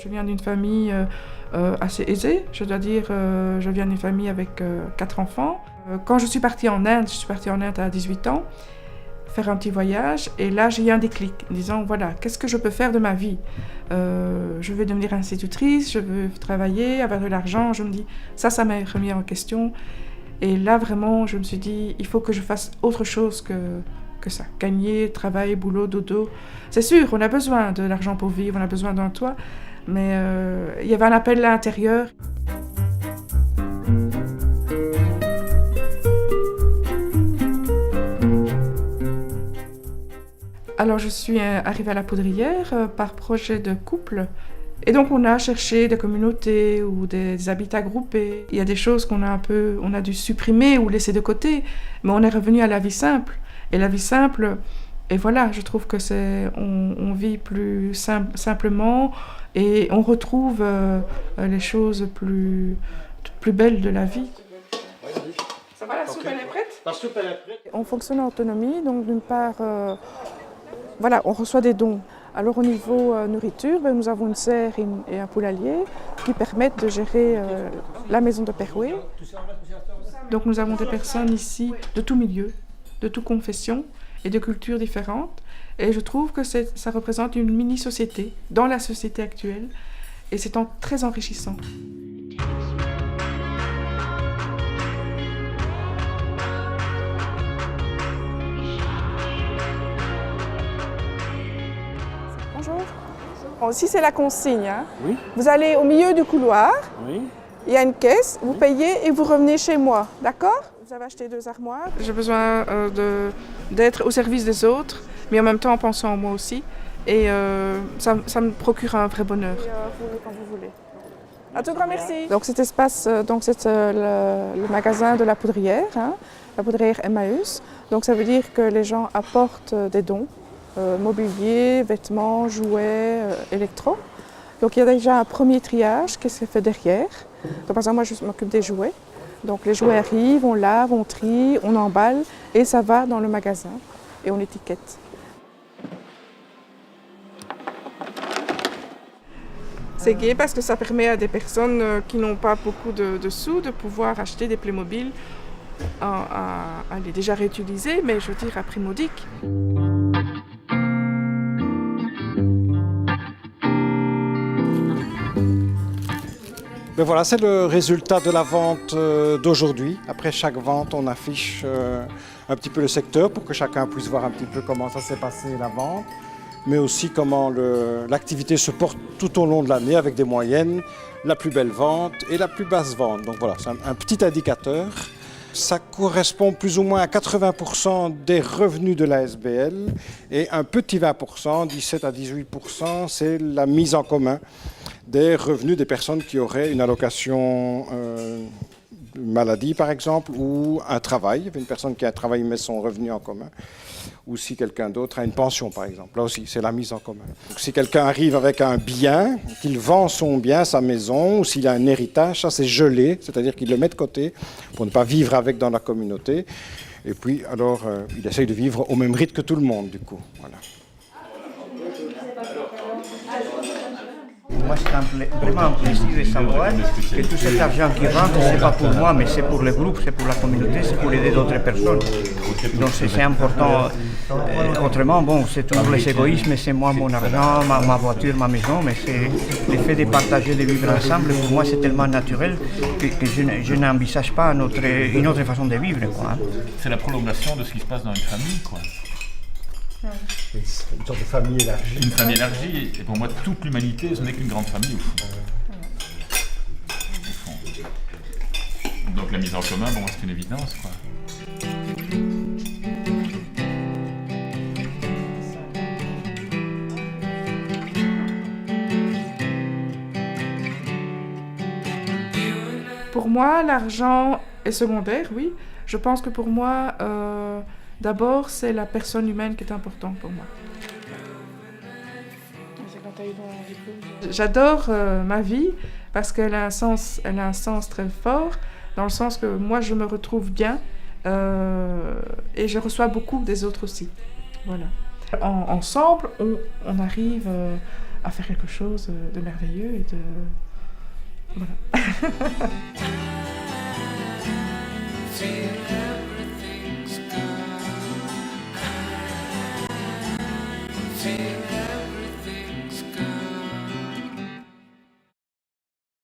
Je viens d'une famille assez aisée, je dois dire, je viens d'une famille avec 4 enfants. Quand je suis partie en Inde à 18 ans, faire un petit voyage, et là j'ai eu un déclic, en disant voilà, qu'est-ce que je peux faire de ma vie? Je veux devenir institutrice, je veux travailler, avoir de l'argent, je me dis, ça m'a remis en question. Et là vraiment, je me suis dit, il faut que je fasse autre chose que ça. Gagner, travail, boulot, dodo. C'est sûr, on a besoin de l'argent pour vivre, on a besoin d'un toit, mais il y avait un appel à l'intérieur. Alors je suis arrivée à la Poudrière par projet de couple. Et donc on a cherché des communautés ou des habitats groupés. Il y a des choses qu'on a dû supprimer ou laisser de côté, mais on est revenu à la vie simple. Et la vie simple, et voilà, je trouve que on vit plus simplement et on retrouve les choses plus belles de la vie. Ça va, la soupe elle est prête? La soupe elle est prête. On fonctionne en autonomie, donc d'une part, voilà, on reçoit des dons. Alors au niveau nourriture, nous avons une serre et un poulailler qui permettent de gérer la maison de Perouet. Donc nous avons des personnes ici de tout milieu, de toute confession et de cultures différentes. Et je trouve que ça représente une mini-société dans la société actuelle et c'est très enrichissant. Bonjour. Bon, ici c'est la consigne. Hein. Oui. Vous allez au milieu du couloir, Oui. il y a une caisse, vous payez et vous revenez chez moi, d'accord? Vous avez acheté 2 armoires. J'ai besoin d'être au service des autres, mais en même temps en pensant à moi aussi. Et ça me procure un vrai bonheur. Vous venez quand vous voulez. Un tout grand merci. Donc cet espace, c'est le magasin de la Poudrière, hein, la Poudrière Emmaüs. Donc ça veut dire que les gens apportent des dons. Mobilier, vêtements, jouets, électro. Donc il y a déjà un premier triage qui se fait derrière. Donc, par exemple, moi je m'occupe des jouets. Donc les jouets arrivent, on lave, on trie, on emballe et ça va dans le magasin et on étiquette. C'est gai parce que ça permet à des personnes qui n'ont pas beaucoup de sous de pouvoir acheter des Playmobil déjà réutilisés, mais je veux dire à prix modique. Ben voilà, c'est le résultat de la vente d'aujourd'hui. Après chaque vente, on affiche un petit peu le secteur pour que chacun puisse voir un petit peu comment ça s'est passé la vente, mais aussi comment l'activité se porte tout au long de l'année avec des moyennes, la plus belle vente et la plus basse vente. Donc voilà, c'est un petit indicateur. Ça correspond plus ou moins à 80% des revenus de la SBL et un petit 20%, 17 à 18%, c'est la mise en commun des revenus des personnes qui auraient une allocation maladie par exemple ou un travail. Une personne qui a un travail met son revenu en commun. Ou si quelqu'un d'autre a une pension par exemple. Là aussi, c'est la mise en commun. Donc, si quelqu'un arrive avec un bien, qu'il vend son bien, sa maison, ou s'il a un héritage, ça c'est gelé, c'est-à-dire qu'il le met de côté pour ne pas vivre avec dans la communauté. Et puis alors, il essaye de vivre au même rythme que tout le monde du coup. Voilà. Moi, c'est vraiment un plaisir de savoir que tout cet argent qui rentre, ce n'est pas pour moi, mais c'est pour le groupe, c'est pour la communauté, c'est pour aider d'autres personnes. Donc c'est important. Autrement, bon, c'est toujours les égoïsmes, c'est moi, mon argent, ma voiture, ma maison, mais c'est le fait de partager, de vivre ensemble, pour moi, c'est tellement naturel que je n'envisage pas une autre façon de vivre. Quoi. C'est la prolongation de ce qui se passe dans une famille, quoi. Une sorte de famille élargie. Une famille élargie, et pour moi, toute l'humanité, ce n'est qu'une grande famille, au fond. Donc la mise en commun, bon, c'est une évidence, quoi. Pour moi, l'argent est secondaire, oui. Je pense que pour moi, d'abord, c'est la personne humaine qui est importante pour moi. J'adore ma vie parce qu'elle a un sens très fort, dans le sens que moi, je me retrouve bien et je reçois beaucoup des autres aussi. Voilà. Ensemble, on arrive à faire quelque chose de merveilleux et de... Voilà. Feel